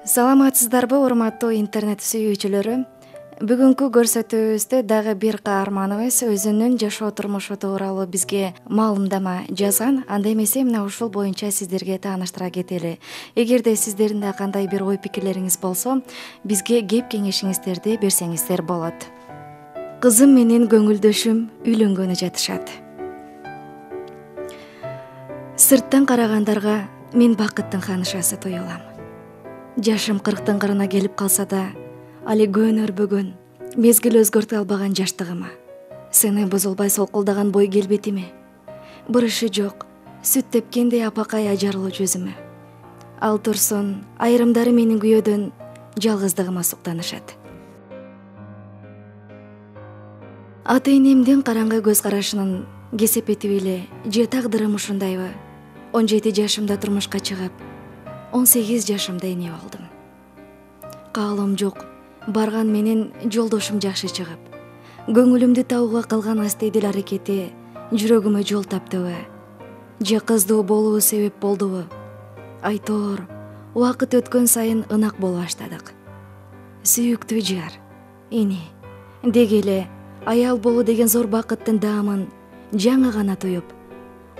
Саламатсыздарбы, урматтуу интернет сүйүүчүлөрү? Бүгүнкү көрсөтүүбүздө дагы бир каарманыбыз өзүнүн жашоо турмушу тууралуу бизге маалымдама жазган. Анда эмесе мына ушул боюнча сиздерге тааныштыра кетели. Эгерде сиздердин да кандай бир ой пикирлериңиз болсо, бизге кеп кеңешиңиздерди берсеңиздер болот. Кызым менен көңүлдөшүм үйлөнгөнү жатышат. Сырттан карагандарга мен бакыттын ханышасы туюлам. Жашым 40-тын кырына келип калса да, али көөн өрбөгөн, мезгил өзгөртө албаган жаштыгыма, сыны бузулбай солкулдаган бой келбетиме, бырышы жок, сүт тепкендей апакай ажарлуу жүзүмө. Ал турсун, айрымдары менин күйөөдөн жалгыздыгыма суктанышат. Ата-энемдин караңгы көз карашынын кесепетиби эле же тагдырым ушундайбы? 17 жашымда турмушка чыгып, 18 жашымда эне болдум. Каалым жок, барган менен жолдошум жакшы чыгып, көңүлүмдү табууга кылган астейдил аракети жүрөгүмө жол таптыбы, же кыздуу болуу себеп болдубу? Айтоор, убакыт өткөн сайын ынак боло баштадык. Сүйүктүү жар, эне, деги эле аял болуу деген зор бакыттын даамын жаңы гана туюп,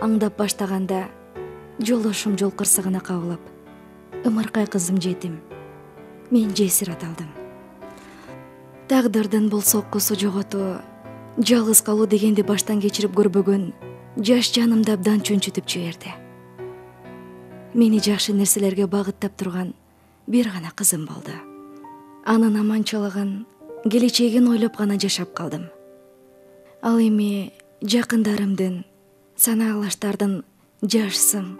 аңдап баштаганда жолдошум жол кырсыгына кабылып, ымыркай кызым жетим, мен жесир аталдым. Тагдырдын бул соккусу жоготуу, жалгыз калуу дегенди баштан кечирип көрбөгөн жаш жанымды абдан чөнчүтүп жиберди. Мени жакшы нерселерге багыттап турган бир гана кызым болду. Анын аманчылыгын, келечегин ойлоп гана жашап калдым. Ал эми жакындарымдын, санаалаштардын жашсың,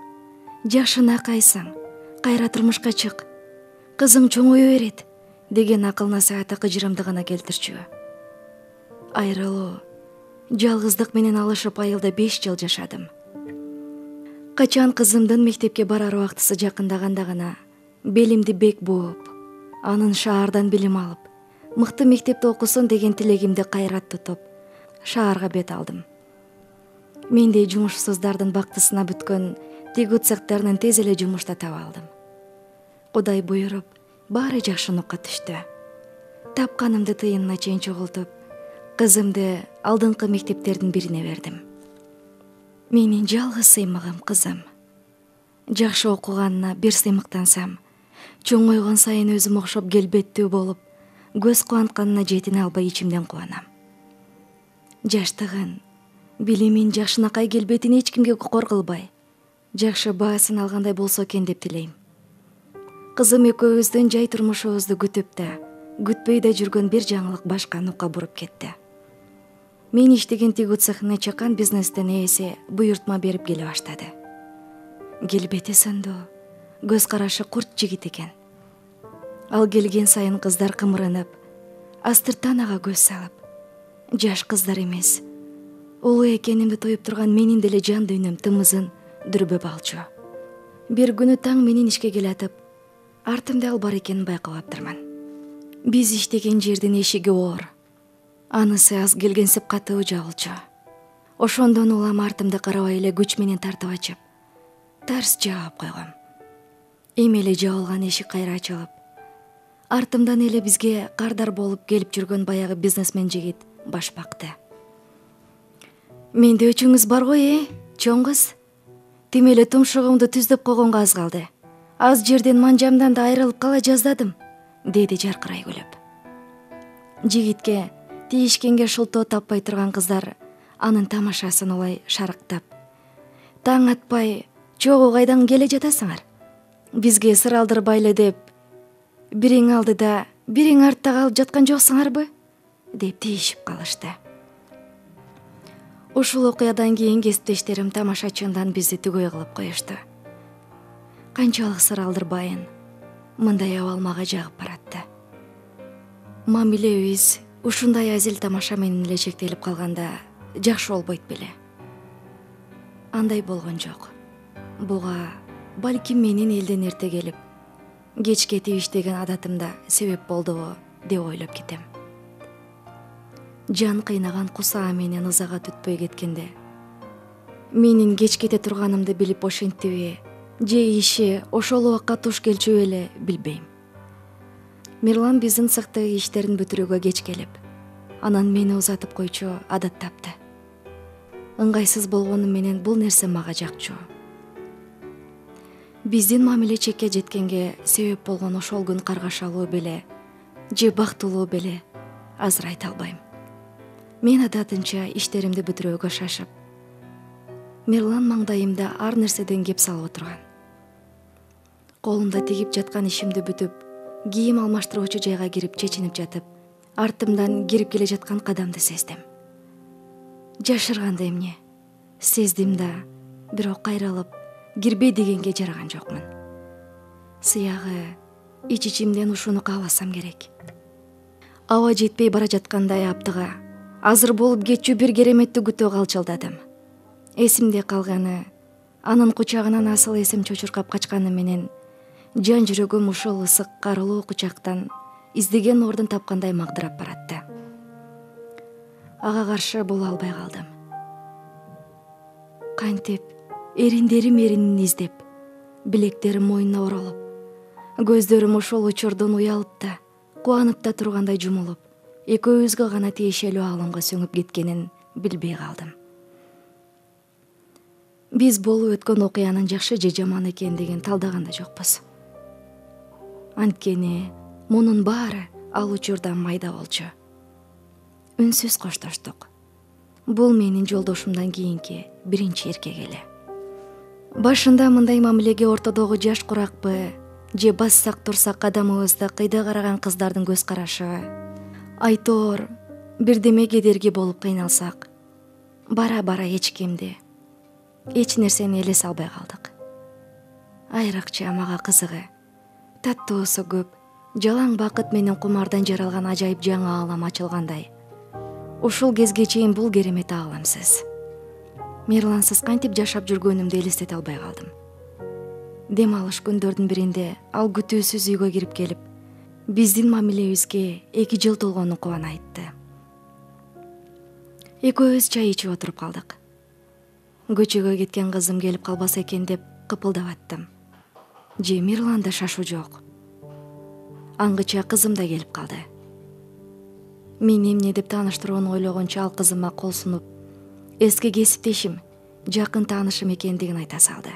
жашына кайсың, кайра турмушка чык, кызың чоңое берет деген акыл насааты кыжырымды гана келтирчү. Айрылуу, жалгыздык менен алышып айылда 5 жыл жашадым. Качан кызымдын мектепке барар убактысы жакындаганда гана белимди бек бууп, анын шаардан билим алып, мыкты мектепте окусун деген тилегимди кайрат тутуп, шаарга бет алдым. Мендей жумушсуздардын бактысына бүткөн тигүү цехтеринен тез эле жумушта таба алдым. Кудай буйруп, баары жакшы нукка түштү. Тапканымды тыйынына чейин чогултуп, кызымды алдыңкы мектептердин бирине бердим. Менин жалгыз сыймыгым кызым. Жакшы окуганына бир сыймыктансам, чоңойгон сайын өзүм окшоп келбеттүү болуп, көз кубантканына жетине албай ичимден кубанам. Жаштыгын, билимин, жакшынакай келбетин эч кимге кокор кылбай, жакшы баасын алгандай болсо экен деп тилейм. Кызым экөөбүздүн жай турмушубузду күтүп да, күтпөй да жүргөн бир жаңылык башка нукка буруп кетти. Мен иштеген тигүү цехине чакан бизнестен ээси буйртма берип келе баштады. Келбети сындуу, көз карашы курт жигит экен. Ал келген сайын кыздар кымырынып, астыртан ага көз салып, жаш кыздар эмес, улуу экенимди туюп турган менин деле жан дүйнөм тымызын дүрбөп алчу. Бир күнү таң менен ишке келатып, артымда ал бар экенин байкабаптырман. Биз иштеген жердин эшиги оор, анысы аз келгенсип катуу жабылчу. Ошондон улам артымды карабай эле күч менен тартып ачып, тарс жаап койгом. Эми эле жабылган эшик кайра ачылып, артымдан эле бизге кардар болуп келип жүргөн баягы бизнесмен жигит баш бакты. Менде өчүңүз бар ғой, чоң кыз? Тим эле тумшугуңду түздөп койгонго аз калды. Аз жерден манжамдан да айрылып кала жаздадым, деди жаркырай күлүп. Жигитке тийишкенге шултоо таппай турган кыздар анын тамашасын улай шарыктап, таң атпай, чогуу кайдан келе жатасыңар? Бизге сыр алдырбай эле деп, бириң алдыда, бириң артта калып жаткан жоксуңарбы? Деп тийишип калышты. Ушул окуядан кийин кесиптештерим тамашачындан бизди түгөй кылып коюшту. Канчалык сыр алдырбайын, мындай абал мага жагып баратты. Мамилебиз ушундай азил тамаша менен эле чектелип калганда жакшы болбойт беле? Андай болгон жок. Буга балким менин элден эрте келип, кеч кетип иштеген адатымда себеп болдубу деп ойлоп кетем. Жан кыйнаган кусаа менен ызага түтпөй кеткенде, менин кеч кете турганымды билип ошентиби, же иши ошол убакка туш келчү эле билбейм. Мирлан биздин цехтеги иштерин бүтүрүүгө кеч келип, анан мени узатып койчу адаттапты. Ыңгайсыз болгону менен бул нерсе мага жакчу. Биздин мамиле чекке жеткенге себеп болгон ошол күн каргашалуу беле же бактылуу беле азыр айта албайм. Мен адатынча иштеримди бүтүрүүгө шашып, Мирлан маңдайымда ар нерседен кеп салып отурган. Колумда тигип жаткан ишимди бүтүп, кийим алмаштыруучу жайга кирип чечинип жатып, артымдан кирип келе жаткан кадамды сездим. Жашырганды эмне? Сездим да, бирок кайрылып, кирбей дегенге жараган жокмун. Сыягы ич-ичимден ушуну кааласам керек. Аба жетпей бара жаткандай аптыга, азыр болуп кетчү бир кереметти күтүү калчылдадым. Эсимде калганы, анын кучагынан асыл эсим чочуркап качканы менен жан жүрөгүм ушул ысык карылуу кучактан издеген ордун тапкандай магдырап баратты. Ага каршы боло албай калдым. Кантип эриндерим эринин издеп, билектерим мойнуна оролуп, көздөрүм ошол учурдун уялып да, кубанып да тургандай жумулуп, экөөбүзгө гана тиешелүү аалымга сөңүп кеткенин билбей калдым. Биз болуп өткөн окуянын жакшы же жаман экендигин талдаган да жокпуз. Анткени мунун баары ал учурда майда болчу. Үнсүз коштоштук. Бул менин жолдошумдан кийинки биринчи эркек эле. Башында мындай мамилеге ортодогу жаш куракпы же бассак турсак кадамыбызды кыйда караган кыздардын көз карашы, айтоор бирдеме кедерги болуп кыйналсак, бара-бара эч кимди, эч нерсени элесе албай калдык. Айрыкча мага кызыгы, таттуусу көп, жалаң бакыт менен кумардан жаралган ажайып жаңы аалам ачылгандай. Ушул кезге чейин бул керемет ааламсыз. Мирлансыз кантип жашап жүргөнүмдү элестете албай калдым. Дем алыш күндөрдүн биринде ал күтүүсүз үйгө кирип келип, биздин мамилебизге 2 жыл толгонун кубана айтты. Экөөбүз чай ичип отуруп калдык. Көчөгө кеткен кызым келип калбаса экен деп кыпылдап аттым. Же Мирланда шашу жок. Аңгыча кызым да келип калды. Мен эмне деп тааныштырууну ойлогончо ал кызыма кол сунуп, эски кесиптешим, жакын таанышым экендигин айта салды.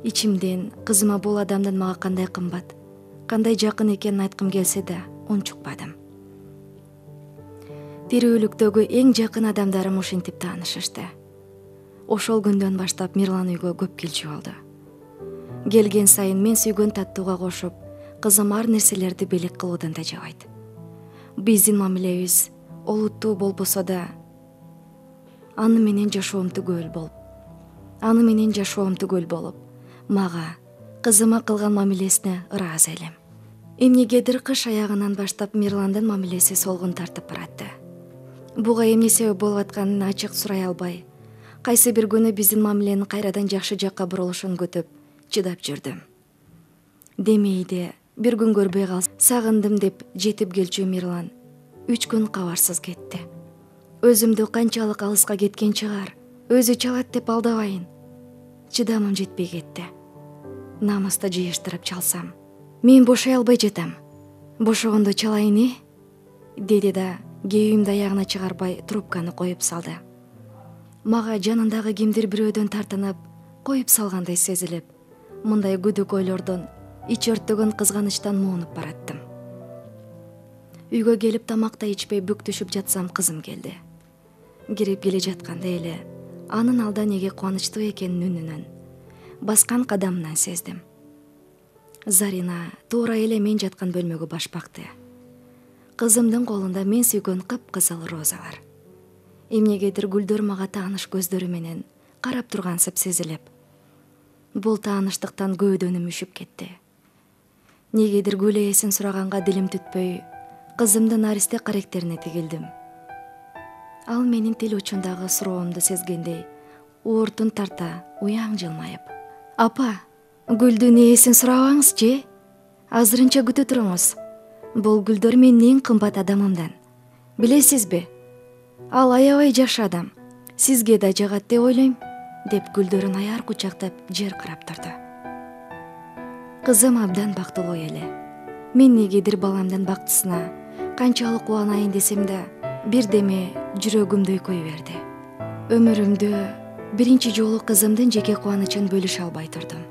Ичимден кызыма бул адамдын мага кандай кымбат, кандай жакын экенин айткым келсе да унчукпадым. Тирүүлүктөгү эң жакын адамдарым ушинтип таанышышты. Ошол күндөн баштап Мирлан үйгө көп келчү болду. Келген сайын мен сүйгөн таттууга кошуп, кызым ар нерселерди белек кылуудан да жабайт. Биздин мамилебиз олуттуу болбосо да, аны менен жашоом түгөл болуп, мага, кызыма кылган мамилесине ыраазы элем. Эмнегедир кыш аягынан баштап Мирландын мамилеси солгун тартып баратты. Буга эмне себеп болуп атканын ачык сурай албай, кайсы бир күнү биздин мамиленин кайрадан жакшы жакка бурулушун күтүп, чыдап жүрдүм. Демейде бир күн көрбөй калсам, сагындым деп жетип келчү Мирлан 3 күн кабарсыз кетти. Өзүмдү канчалык алыска кеткен чыгар, өзү чалат деп алдабайын. Чыдамым жетпей кетти. Намыста жыйыштырып чалсам, мен бошой албай жатам. Бошогондо чалайын, деди да кебимди аягына чыгарбай трубканы коюп салды. Мага жанындагы кимдир бирөөдөн тартынып, коюп салгандай сезилип, мындай күдүк ойлордон ич өрттөгөн кызганычтан муунуп бараттым. Үйгө келип тамак да ичпей бүк түшүп жатсам кызым келди. Кирип келе жатканда эле анын алда неге кубанычтуу экенин үнүнөн, баскан кадамынан сездим. Зарина туура эле мен жаткан бөлмөгө баш бакты. Кызымдын колунда мен сүйгөн кып-кызыл розалар. Эмнегедир гүлдөр мага тааныш көздөрү менен карап тургансып сезилип, бул тааныштыктан көөдөнүм үшүп кетти. Негедир гүл ээсин сураганга дилим түтпөй, кызымдын аристе каректерине тигилдим. Ал менин тил учундагы суроомду сезгендей, ууртун тарта уяң жылмайып: "Апа, гүлдүн ээсин сурабаңызчы? Азырынча күтө туруңуз. Бул гүлдөр менин эң кымбат адамымдан. Билесизби? Ал аябай жаш адам. Сизге да жагат деп ойлойм", деп гүлдөрүн аяр кучактап жер карап турду. Кызым абдан бактылуу эле. мен негедир баламдын бактысына канчалык кубанайын десем да бирдеме жүрөгүмдү өйкөй берди. Өмүрүмдө биринчи жолу кызымдын жеке кубанычын бөлүшө албай турдум.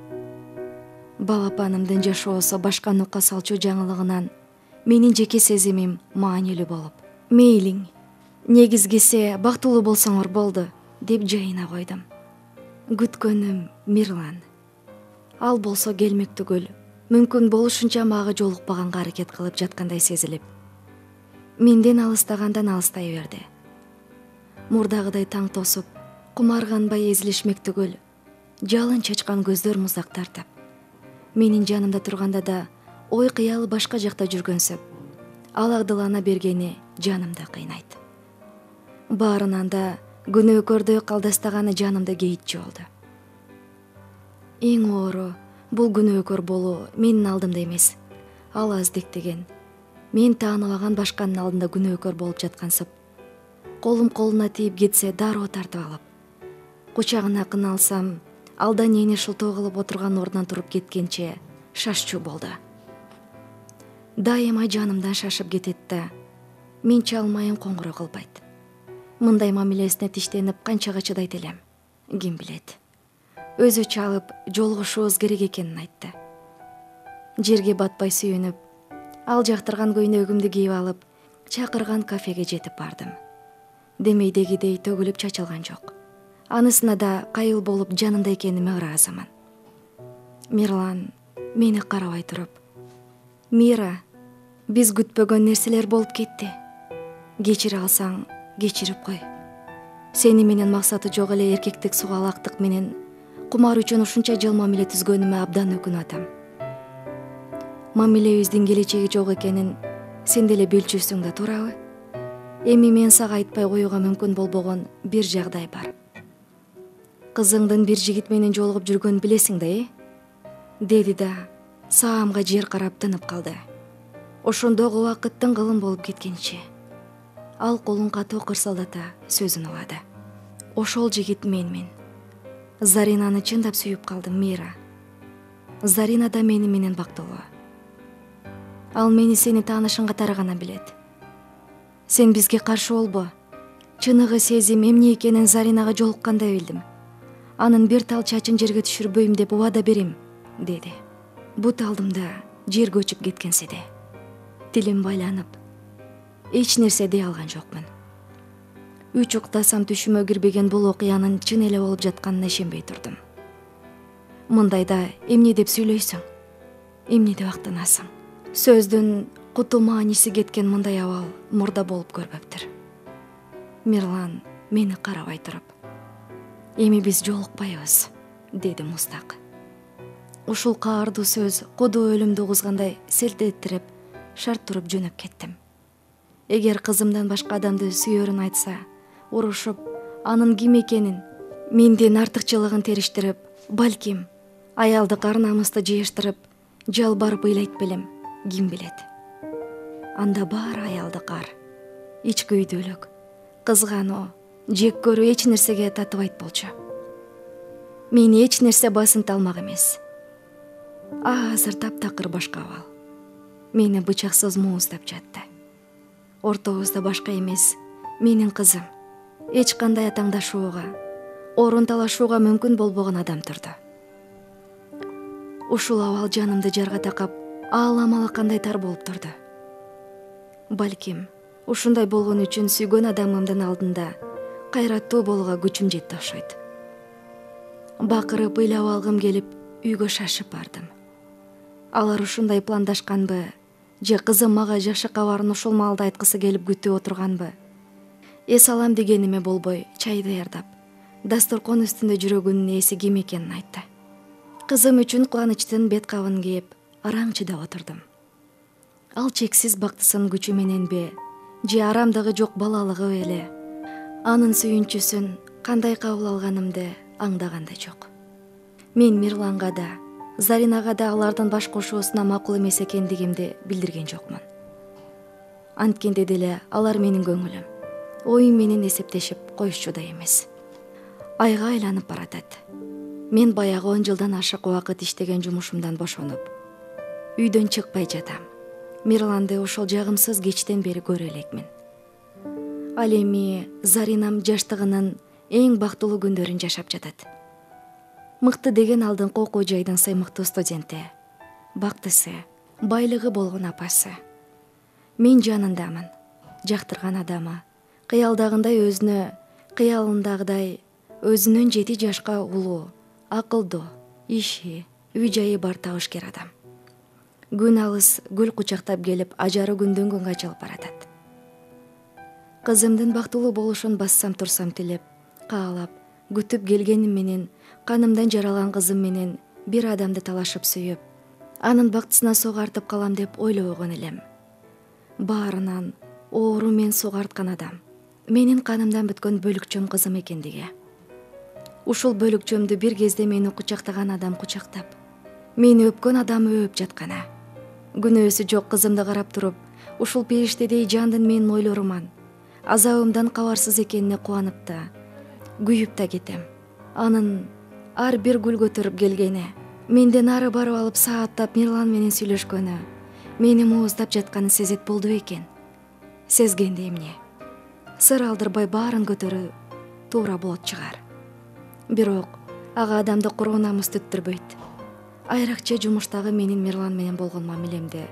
Балапанымдын жашоосу башка нукка салчу жаңылыгынан менин жеке сезимим маанилүү болуп, мейлиң, негизгиси бактылуу болсоңор болду деп жайына койдум. Күткөнүм Мирлан. Ал болсо келмек түгүл, мүмкүн болушунча мага жолукпаганга аракет кылып жаткандай сезилип, менден алыстагандан алыстай берди. Мурдагыдай таң тосуп, кумарганбай эзилишмек түгүл, жалын чачкан көздөр муздак тартып, менин жанымда турганда да ой кыялы башка жакта жүргөнсөп, ал агдылана бергени жанымды кыйнайт. Баарынан да күнөөкөрдөй калдастаганы жанымды кейитчү болду. Эң оору бул күнөөкөр болуу менин алдымда эмес, ал аздектеген, мен тааныбаган башканын алдында күнөөкөр болуп жаткансып, колум колуна тийип кетсе дароо тартып алып, кучагына кыналсам, алда нени шылтоо кылып отурган ордунан туруп кеткенче шашчу болду. Дайыма жанымдан шашып кетет да, мен чалмайын коңгуроо кылбайт. Мындай мамилесине тиштенип канчага чыдайт элем, ким билет. Өзү чалып жолугушубуз керек экенин айтты. Жерге батпай сүйүнүп, ал жактырган көйнөгүмдү кийип алып, чакырган кафеге жетип бардым. Демейдегидей төгүлүп чачылган жок. Анысына да кайыл болуп жанында экениме ыраазымын. Мирлан мени карабай туруп: «Мира, биз күтпөгөн нерселер болуп кетти. Кечире алсаң, кечирип кой. Сени менен максаты жок эле эркектик сугалактык менен кумар үчүн ушунча жыл мамиле түзгөнүмө абдан өкүнүп атам. Мамилебиздин келечеги жок экенин сен деле билчүсүң да, туурабы? Эми мен сага айтпай коюуга мүмкүн болбогон бир жагдай бар. Кызыңдын бир жигит менен жолугуп жүргөнүн билесиң да, деди да саамга жер карап тынып калды. Ошондогу убакыт тыңгылым болуп кеткенче ал колун катуу кырсалдата сөзүн улады. Ошол жигит менмин. Заринаны чындап сүйүп калдым, Мира. Зарина да мени менен бактылуу. Ал мени сени таанышың катары гана билет. Сен бизге каршы болбо. Чыныгы сезим эмне экенин Заринага жолукканда билдим. Анын бир тал чачын жерге түшүрбөйм деп убада берем, деди. Бут алдымда жер көчүп кеткенсе де, тилим байланып, эч нерсе дей алган жокмун. Үч уктасам түшүмө кирбеген бул окуянын чын эле болуп жатканына ишенбей турдум. Мындайда эмне деп сүйлөйсүң? Эмне деп актанасың? Сөздүн куту мааниси кеткен мындай абал мурда болуп көрбөптүр. Мирлан мени карабай туруп: «Эми биз жолукпайбыз», деди муздак. Ушул каардуу сөз кудуу өлүмдү угузгандай селт этирип, шарт туруп жөнөп кеттим. Эгер кызымдан башка адамды сүйөрүн айтса, урушуп, анын ким экенин, менден артыкчылыгын териштирип, балким аялдык ар-намысты жыйыштырып, жалбарып ыйлайт белем, ким билет. Анда баары аялдык ар, ичкүйдүүлүк, кызгануу, жек көрүү эч нерсеге татыбайт болчу. Мени эч нерсе басынта алмак эмес. Азыр таптакыр башка абал. Мени бычаксыз мууздап жатты. Ортобузда башка эмес, менин кызым, эч кандай атаңдашууга, орун талашууга мүмкүн болбогон адам турду. Ушул абал жанымды жарга такап, ааламала кандай тар болуп турду. Балким, ушундай болгон үчүн сүйгөн адамымдын алдында кайраттуу болууга күчүм жетти окшойт. Бакырып ыйлап алгым келип, үйгө шашып бардым. Алар ушундай пландашканбы, же кызым мага жакшы кабарын ушул маалда айткысы келип күтүп отурганбы? Эс алам дегениме болбой, чай даярдап, дасторкон үстүндө жүрөгүнүн ээси ким экенин айтты. Кызым үчүн кубанычтын бет кабын кийип, араң чыдап отурдум. Ал чексиз бактысын күчү мененби, же арамдыгы жок балалыгы беле, анын сүйүнчүсүн кандай кабыл алганымды аңдаган да жок. Мен Мирланга да, Заринага да алардын баш кошуусуна макул эмес экендигимди билдирген жокмун. Анткенде деле алар менин көңүлүм, оюм менен эсептешип коюшчу да эмес. Айга айланып баратат. Мен баягы 10 жылдан ашык убакыт иштеген жумушумдан бошонуп, үйдөн чыкпай жатам. Мирланды ошол жагымсыз кечтен бери көрө элекмин. Ал эми Заринам жаштыгынын эң бактылуу күндөрүн жашап жатат. Мыкты деген алдыңкы окуу жайдын сыймыктуу студенти, бактысы, байлыгы болгон апасы. Мен жанындамын, жактырган адамы, кыялындагыдай өзүнөн 7 жашка улуу, акылдуу, иши, үй жайы бар табышкер адам. Күн алыс гүл кучактап келип, ажары күндөн күнгө ачылып баратат. Кызымдын бактылуу болушун бассам турсам тилеп, каалап, күтүп келгеним менен, канымдан жаралган кызым менен бир адамды талашып сүйүп, анын бактысына сугартып калам деп ойлобогон элем. Баарынан оору мен сугарткан адам менин канымдан бүткөн бөлүкчөм кызым экендиги. Ушул бөлүкчөмдү бир кезде мени кучактаган адам кучактап, мени өпкөн адам өп жатканы. Күнөөсү жок кызымды карап туруп, ушул периштедей жандын менин ойлоруман, азабымдан кабарсыз экенине кубанып да, күйүп да кетем. Анын ар бир гүл көтөрүп келгени, менден ары барып алып сааттап Мирлан менен сүйлөшкөнү, мени мууздап жатканын сезет болду экен. Сезгенде эмне? Сыр алдырбай баарын көтөрүү туура болот чыгар. Бирок ага адамды куру намыс түттүрбөйт. Айрыкча жумуштагы менин Мирлан менен болгон мамилемде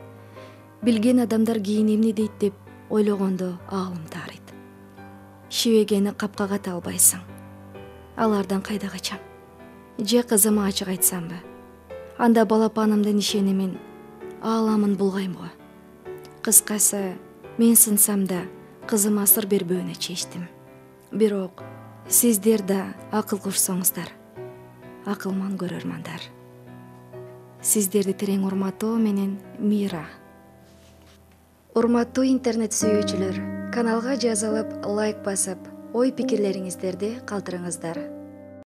билген адамдар кийин эмне дейт деп ойлогондо аалым таарыйт. Шибегени капкага талбайсың. Алардан кайда качам? Же кызыма ачык айтсамбы? Анда балапанымдын ишенимин, ааламын булгайм го. Кыскасы, мен сынсам да кызыма сыр бербөөнү чечтим. Бирок сиздер да акыл кушсоңуздар, акылман көрөрмандар. Сиздерди терең урматтоо менен Мира. Урматтуу интернет сүйүүчүлөр, каналга жазылып, лайк басып, ой пикирлериңиздерди калтырыңыздар.